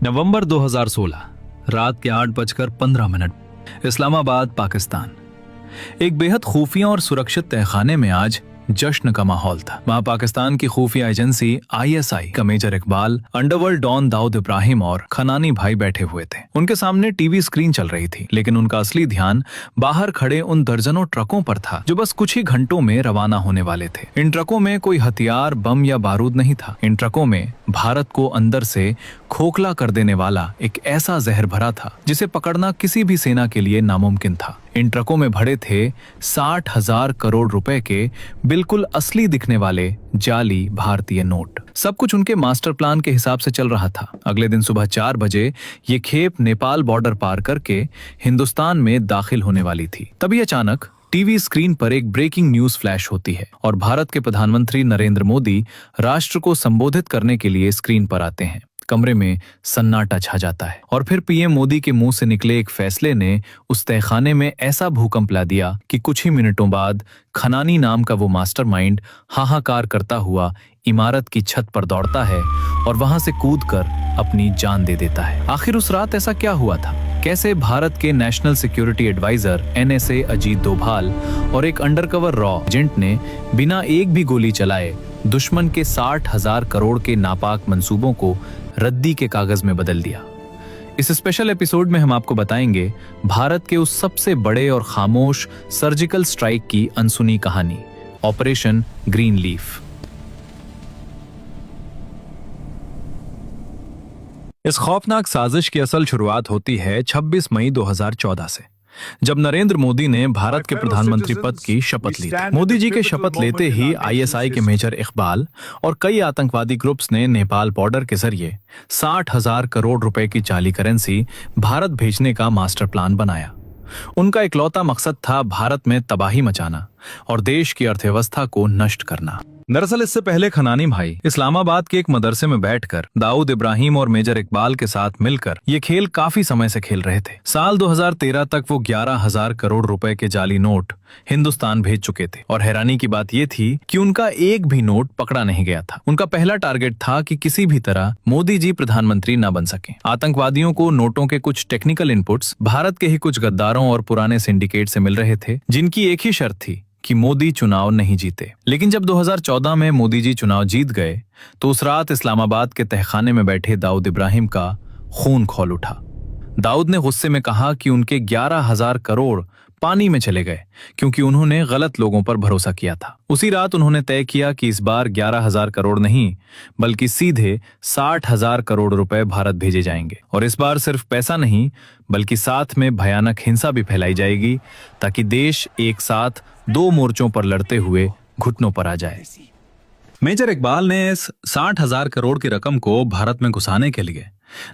नवंबर 2016 रात के 8:15 इस्लामाबाद, पाकिस्तान। एक बेहद खुफिया और सुरक्षित तहखाने में आज जश्न का माहौल था। वहां पाकिस्तान की खुफिया एजेंसी ISI का major Iqbal, underworld don Dawood Ibrahim और खनानी भाई बैठे हुए थे। उनके सामने टीवी स्क्रीन चल रही थी, लेकिन उनका असली ध्यान बाहर खड़े उन दर्जनों ट्रकों पर था जो बस कुछ ही घंटों में रवाना होने वाले थे। इन ट्रकों में कोई हथियार, बम या बारूद नहीं था। इन ट्रकों में भारत को अंदर से खोखला कर देने वाला एक ऐसा जहर भरा था जिसे पकड़ना किसी भी सेना के लिए नामुमकिन था। इन ट्रकों में भरे थे 60,000 करोड़ रुपए के बिल्कुल असली दिखने वाले जाली भारतीय नोट। सब कुछ उनके मास्टर प्लान के हिसाब से चल रहा था। अगले दिन सुबह 4 बजे ये खेप नेपाल बॉर्डर पार करके हिंदुस्तान में दाखिल होने वाली थी। तभी अचानक टीवी स्क्रीन पर एक ब्रेकिंग न्यूज फ्लैश होती है और भारत के प्रधानमंत्री नरेंद्र मोदी राष्ट्र को संबोधित करने के लिए स्क्रीन पर आते हैं। कमरे में सन्नाटा छा जाता है और फिर पीएम मोदी के मुंह से निकले एक फैसले ने उस तहखाने में ऐसा भूकंप ला दिया कि कुछ ही मिनटों बाद खनानी नाम का वो मास्टरमाइंड हाहाकार करता हुआ इमारत की छत पर दौड़ता है और वहां से कूदकर अपनी जान दे देता है। आखिर उस रात ऐसा क्या हुआ था? कैसे भारत के national security adviser NSA Ajit Doval और एक अंडरकवर रॉ एजेंट ने बिना एक भी गोली चलाए दुश्मन के 60,000 करोड़ के नापाक मंसूबों को रद्दी के कागज में बदल दिया। इस स्पेशल एपिसोड में हम आपको बताएंगे भारत के उस सबसे बड़े और खामोश सर्जिकल स्ट्राइक की अनसुनी कहानी, ऑपरेशन ग्रीन लीफ। इस खौफनाक साजिश की असल शुरुआत होती है 26 मई 2014 से, जब नरेंद्र मोदी ने भारत के प्रधानमंत्री पद की शपथ ली थी। मोदी जी के शपथ लेते ही ISI के मेजर इकबाल और कई आतंकवादी ग्रुप्स ने नेपाल बॉर्डर के जरिए 60,000 करोड़ रुपए की जाली करेंसी भारत भेजने का मास्टर प्लान बनाया। उनका इकलौता मकसद था भारत में तबाही मचाना और देश की अर्थव्यवस्था को नष्ट करना। दरअसल इससे पहले खनानी भाई इस्लामाबाद के एक मदरसे में बैठकर दाऊद इब्राहिम और मेजर इकबाल के साथ मिलकर ये खेल काफी समय से खेल रहे थे। साल 2013 तक वो 11,000 करोड़ रुपए के जाली नोट हिंदुस्तान भेज चुके थे और हैरानी की बात ये थी कि उनका एक भी नोट पकड़ा नहीं गया था। उनका पहला टारगेट था कि किसी भी तरह मोदी जी प्रधानमंत्री न बन सके। आतंकवादियों को नोटों के कुछ टेक्निकल इनपुट्स भारत के ही कुछ गद्दारों और पुराने सिंडिकेट से मिल रहे थे, जिनकी एक ही शर्त थी कि मोदी चुनाव नहीं जीते। लेकिन जब 2014 में मोदी जी चुनाव जीत गए तो उस रात इस्लामाबाद के तहखाने में बैठे दाऊद इब्राहिम का खून खौल उठा। दाऊद ने गुस्से में कहा कि उनके 11,000 करोड़ पानी में चले गए क्योंकि उन्होंने गलत लोगों पर भरोसा किया था। उसी रात उन्होंने तय किया कि इस बार 11,000 करोड़ नहीं बल्कि सीधे 60,000 करोड़ रुपए भारत भेजे जाएंगे। और इस बार सिर्फ पैसा नहीं बल्कि साथ में भयानक हिंसा भी फैलाई जाएगी ताकि देश एक साथ 2 मोर्चों पर लड़ते हुए घुटनों पर आ जाए। मेजर इकबाल ने इस 60,000 करोड़ की रकम को भारत में घुसाने के लिए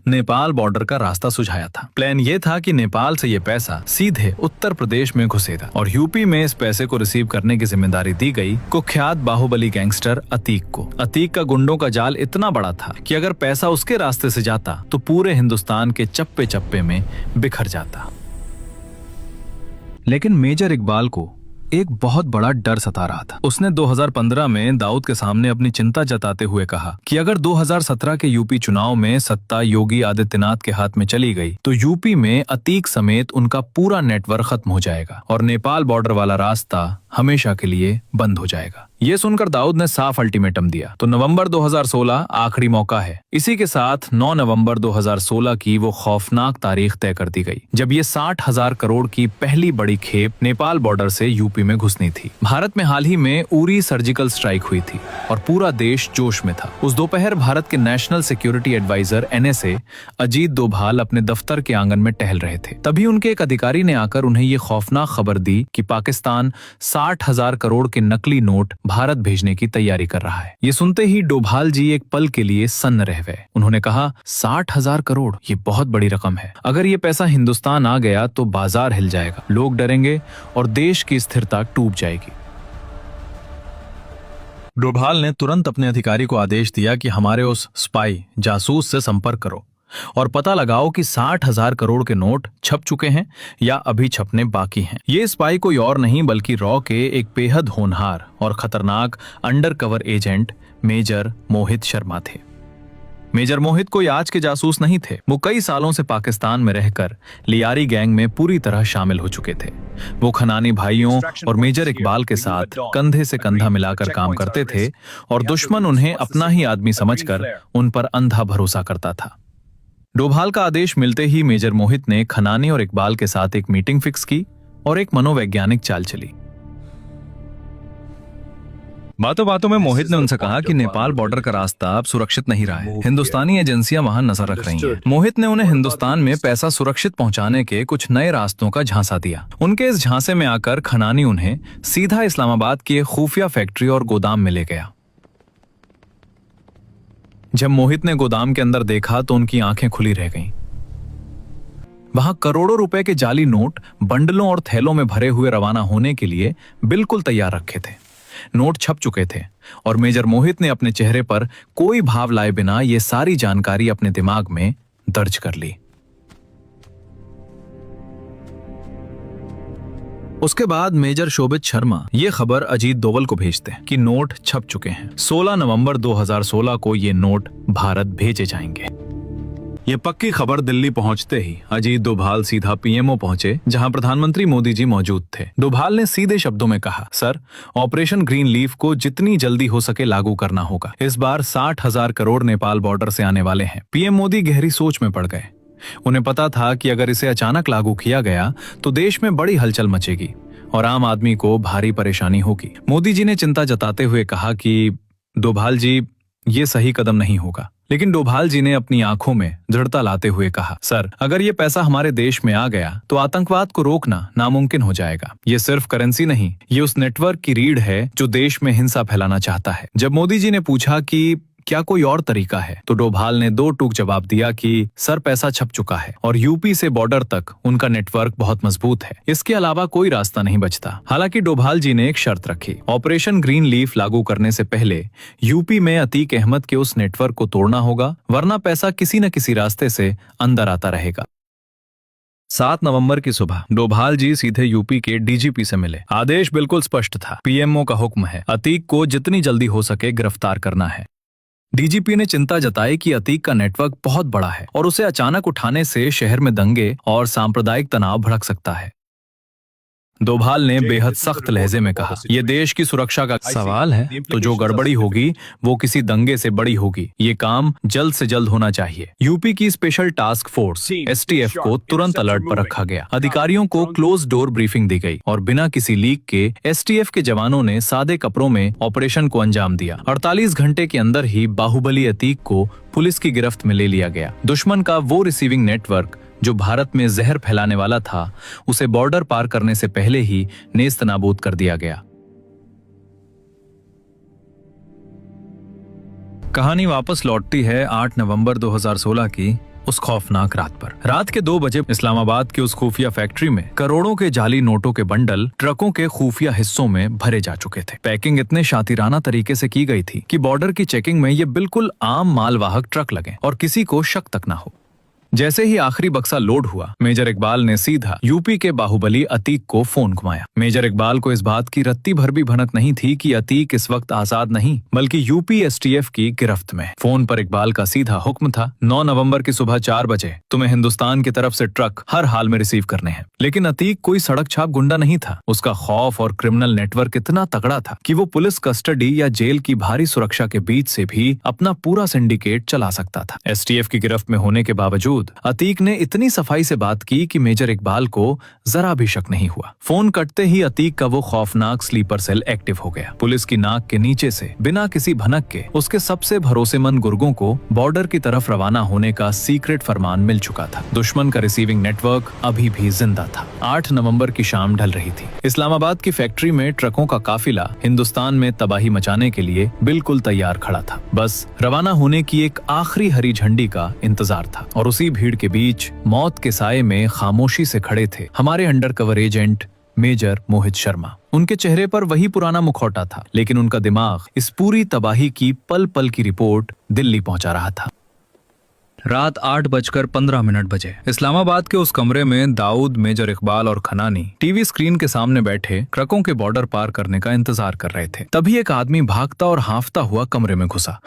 नेपाल बॉर्डर का रास्ता सुझाया था। प्लान ये था कि नेपाल से ये पैसा सीधे उत्तर प्रदेश में घुसेगा और यूपी में इस पैसे को रिसीव करने की जिम्मेदारी दी गई कुख्यात बाहुबली गैंगस्टर अतीक को। अतीक का गुंडों का जाल इतना बड़ा था कि अगर पैसा उसके रास्ते से जाता तो पूरे हिंदुस्तान के चप्पे चप्पे में बिखर जाता। लेकिन मेजर इकबाल को एक बहुत बड़ा डर सता रहा था। उसने 2015 में दाऊद के सामने अपनी चिंता जताते हुए कहा कि अगर 2017 के यूपी चुनाव में सत्ता योगी आदित्यनाथ के हाथ में चली गई तो यूपी में अतीक समेत उनका पूरा नेटवर्क खत्म हो जाएगा और नेपाल बॉर्डर वाला रास्ता हमेशा के लिए बंद हो जाएगा। ये सुनकर दाऊद ने साफ अल्टीमेटम दिया। तो नवंबर 2016 आखिरी मौका है। इसी के साथ 9 नवंबर 2016 की वो खौफनाक तारीख तय कर दी गई जब ये 60,000 करोड़ की पहली बड़ी खेप नेपाल बॉर्डर से यूपी में घुसनी थी। भारत में हाल ही में उरी सर्जिकल स्ट्राइक हुई थी और पूरा देश जोश में था। उस दोपहर भारत के national security adviser NSA Ajit Doval अपने दफ्तर के आंगन में टहल रहे थे। तभी उनके एक अधिकारी ने आकर उन्हें ये खौफनाक खबर दी कि पाकिस्तान 60,000 करोड़ के नकली नोट भारत भेजने की तैयारी कर रहा है। ये सुनते ही डोभाल जी एक पल के लिए सन्न रह गए। उन्होंने कहा, 60,000 करोड़, ये बहुत बड़ी रकम है। अगर ये पैसा हिंदुस्तान आ गया तो बाजार हिल जाएगा, लोग डरेंगे और देश की स्थिरता टूट जाएगी। डोभाल ने तुरंत अपने अधिकारी को आदेश दिया कि हमारे उस स्पाई जासूस से संपर्क करो और पता लगाओ कि 60,000 करोड़ के नोट छप चुके हैं या अभी छपने बाकी हैं। ये स्पाई कोई और नहीं बल्कि रॉ के एक बेहद होनहार और खतरनाक undercover agent major Mohit Sharma थे। मेजर मोहित कोई आज के जासूस नहीं थे। वो कई सालों से पाकिस्तान में रहकर लियारी गैंग में पूरी तरह शामिल हो चुके थे। वो खनानी भाइयों और मेजर इकबाल के साथ कंधे से कंधा मिलाकर काम करते थे और दुश्मन उन्हें अपना ही आदमी समझकर उन पर अंधा भरोसा करता था। डोभाल का आदेश मिलते ही मेजर मोहित ने खनानी और इकबाल के साथ एक मीटिंग फिक्स की और एक मनोवैज्ञानिक चाल चली। बातों बातों में मोहित ने उनसे कहा कि नेपाल बॉर्डर का रास्ता अब सुरक्षित नहीं रहा है, हिंदुस्तानी एजेंसियां वहां नजर रख रही हैं। मोहित ने उन्हें हिंदुस्तान में पैसा सुरक्षित पहुंचाने के कुछ नए रास्तों का झांसा दिया। उनके इस झांसे में आकर खनानी उन्हें सीधा इस्लामाबाद की एक खुफिया फैक्ट्री और गोदाम में ले गया। जब मोहित ने गोदाम के अंदर देखा तो उनकी आंखें खुली रह गईं। वहां करोड़ों रुपए के जाली नोट बंडलों और थैलों में भरे हुए रवाना होने के लिए बिल्कुल तैयार रखे थे। नोट छप चुके थे और मेजर मोहित ने अपने चेहरे पर कोई भाव लाए बिना ये सारी जानकारी अपने दिमाग में दर्ज कर ली। उसके बाद मेजर शोभित शर्मा ये खबर अजीत दोवल को भेजते हैं कि नोट छप चुके हैं। 16 नवंबर 2016 को ये नोट भारत भेजे जाएंगे। ये पक्की खबर दिल्ली पहुंचते ही अजीत डोभाल सीधा पीएमओ पहुंचे, जहां प्रधानमंत्री मोदी जी मौजूद थे। डोभाल ने सीधे शब्दों में कहा, सर, ऑपरेशन ग्रीन लीफ को जितनी जल्दी हो सके लागू करना होगा। इस बार 60,000 करोड़ नेपाल बॉर्डर से आने वाले हैं। पीएम मोदी गहरी सोच में पड़ गए। उन्हें पता था कि अगर इसे अचानक लागू किया गया तो देश में बड़ी हलचल मचेगी और आम आदमी को भारी परेशानी होगी। मोदी जी ने चिंता जताते हुए कहा कि डोभाल जी, ये सही कदम नहीं होगा। लेकिन डोभाल जी ने अपनी आंखों में दृढ़ता लाते हुए कहा, सर, अगर ये पैसा हमारे देश में आ गया तो आतंकवाद को रोकना नामुमकिन हो जाएगा। ये सिर्फ करेंसी नहीं, ये उस नेटवर्क की रीढ़ है जो देश में हिंसा फैलाना चाहता है। जब मोदी जी ने पूछा कि क्या कोई और तरीका है, तो डोभाल ने दो टूक जवाब दिया कि सर, पैसा छप चुका है और यूपी से बॉर्डर तक उनका नेटवर्क बहुत मजबूत है। इसके अलावा कोई रास्ता नहीं बचता। हालांकि डोभाल जी ने एक शर्त रखी, ऑपरेशन ग्रीन लीफ लागू करने से पहले यूपी में अतीक अहमद के उस नेटवर्क को तोड़ना होगा, वरना पैसा किसी न किसी रास्ते से अंदर आता रहेगा। 7 नवंबर की सुबह डोभाल जी सीधे यूपी के डीजीपी से मिले। आदेश बिल्कुल स्पष्ट था, पीएमओ का हुक्म है, अतीक को जितनी जल्दी हो सके गिरफ्तार करना है। डीजीपी ने चिंता जताई कि अतीक का नेटवर्क बहुत बड़ा है और उसे अचानक उठाने से शहर में दंगे और सांप्रदायिक तनाव भड़क सकता है। डोभाल ने बेहद सख्त लहजे में कहा, यह देश की सुरक्षा का सवाल है, तो जो गड़बड़ी होगी वो किसी दंगे से बड़ी होगी। ये काम जल्द से जल्द होना चाहिए। यूपी की स्पेशल टास्क फोर्स एसटीएफ को तुरंत अलर्ट पर रखा गया। अधिकारियों को क्लोज डोर ब्रीफिंग दी गई और बिना किसी लीक के एसटीएफ के जवानों ने सादे कपड़ों में ऑपरेशन को अंजाम दिया। 48 घंटे के अंदर ही बाहुबली अतीक को पुलिस की गिरफ्त में ले लिया गया। दुश्मन का वो रिसीविंग नेटवर्क जो भारत में जहर फैलाने वाला था, उसे बॉर्डर पार करने से पहले ही नेस्त नाबूद कर दिया गया। कहानी वापस लौटती है 8 नवंबर 2016 की उस खौफनाक रात पर। रात के 2 बजे इस्लामाबाद की उस खुफिया फैक्ट्री में करोड़ों के जाली नोटों के बंडल ट्रकों के खुफिया हिस्सों में भरे जा चुके थे। पैकिंग इतने शातिराना तरीके से की गई थी कि बॉर्डर की चेकिंग में ये बिल्कुल आम मालवाहक ट्रक लगे और किसी को शक तक ना हो। जैसे ही आखिरी बक्सा लोड हुआ, मेजर इकबाल ने सीधा यूपी के बाहुबली अतीक को फोन घुमाया। मेजर इकबाल को इस बात की रत्ती भर भी भनक नहीं थी कि अतीक इस वक्त आजाद नहीं बल्कि यूपी एसटीएफ की गिरफ्त में। फोन पर इकबाल का सीधा हुक्म था, 9 नवंबर की सुबह 4 बजे तुम्हें हिंदुस्तान की तरफ से ट्रक हर हाल में रिसीव करने हैं। लेकिन अतीक कोई सड़क छाप गुंडा नहीं था। उसका खौफ और क्रिमिनल नेटवर्क इतना तगड़ा था कि वो पुलिस कस्टडी या जेल की भारी सुरक्षा के बीच से भी अपना पूरा सिंडिकेट चला सकता था। एसटीएफ की गिरफ्त में होने के बावजूद अतीक ने इतनी सफाई से बात की कि मेजर इकबाल को जरा भी शक नहीं हुआ। फोन कटते ही अतीक का वो खौफनाक स्लीपर सेल एक्टिव हो गया। पुलिस की नाक के नीचे से बिना किसी भनक के उसके सबसे भरोसेमंद गुर्गों को बॉर्डर की तरफ रवाना होने का सीक्रेट फरमान मिल चुका था। दुश्मन का रिसीविंग नेटवर्क अभी भी जिंदा था। 8 नवंबर की शाम ढल रही थी। इस्लामाबाद की फैक्ट्री में ट्रकों का काफिला हिंदुस्तान में तबाही मचाने के लिए बिल्कुल तैयार खड़ा था। बस रवाना होने की एक आखिरी हरी झंडी का इंतजार था और उसी भीड़ के बीच मौत के साये में खामोशी से खड़े थे हमारे undercover agent major Mohit Sharma. उनके चेहरे पर वही पुराना मुखौटा था, लेकिन उनका दिमाग इस पूरी तबाही की पल पल की रिपोर्ट दिल्ली पहुंचा रहा था। रात 8:15 बजे इस्लामाबाद के उस कमरे में दाऊद, मेजर इकबाल और खनानी टीवी स्क्रीन के सामने बैठे ट्रकों के बॉर्डर पार करने का इंतजार कर रहे थे। तभी एक आदमी भागता और हांफता हुआ कमरे में घुसा।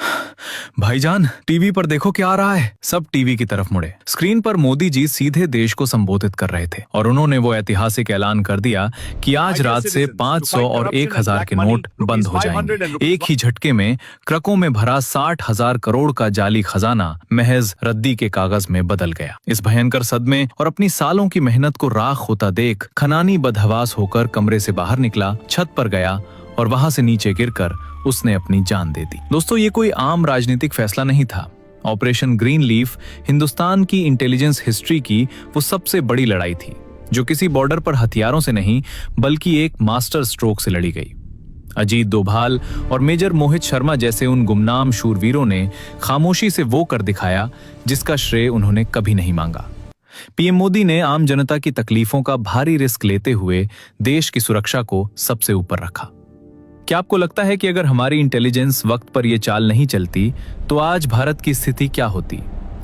भाईजान, टीवी पर देखो क्या आ रहा है। सब टीवी की तरफ मुड़े। स्क्रीन पर मोदी जी सीधे देश को संबोधित कर रहे थे और उन्होंने वो ऐतिहासिक ऐलान कर दिया कि आज रात से 500 और 1000 के नोट बंद हो जाएंगे। एक ही झटके में ट्रकों में भरा 60,000 करोड़ का जाली खजाना महज रद्दी के कागज में बदल गया। इस भयंकर सदमे और अपनी सालों की मेहनत को राख होता देख खनानी बदहवास होकर कमरे से बाहर निकला, छत पर गया और वहां से नीचे गिरकर उसने अपनी जान दे दी। दोस्तों, ये कोई आम राजनीतिक फैसला नहीं था। ऑपरेशन ग्रीन लीफ हिंदुस्तान की इंटेलिजेंस हिस्ट्री की वो सबसे बड़ी लड़ाई थी, जो किसी बॉर्डर पर हथियारों से नहीं बल्कि एक मास्टर स्ट्रोक से लड़ी गई। अजीत डोभाल और मेजर मोहित शर्मा जैसे उन गुमनाम शूरवीरों ने खामोशी से वो कर दिखाया जिसका श्रेय उन्होंने कभी नहीं मांगा। पीएम मोदी ने आम जनता की तकलीफों का भारी रिस्क लेते हुए देश की सुरक्षा को सबसे ऊपर रखा। क्या आपको लगता है कि अगर हमारी इंटेलिजेंस वक्त पर यह चाल नहीं चलती तो आज भारत की स्थिति क्या होती?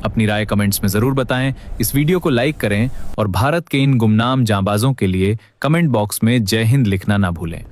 अपनी राय कमेंट्स में जरूर बताएं। इस वीडियो को लाइक करें और भारत के इन गुमनाम जांबाजों के लिए कमेंट बॉक्स में जय हिंद लिखना ना भूलें।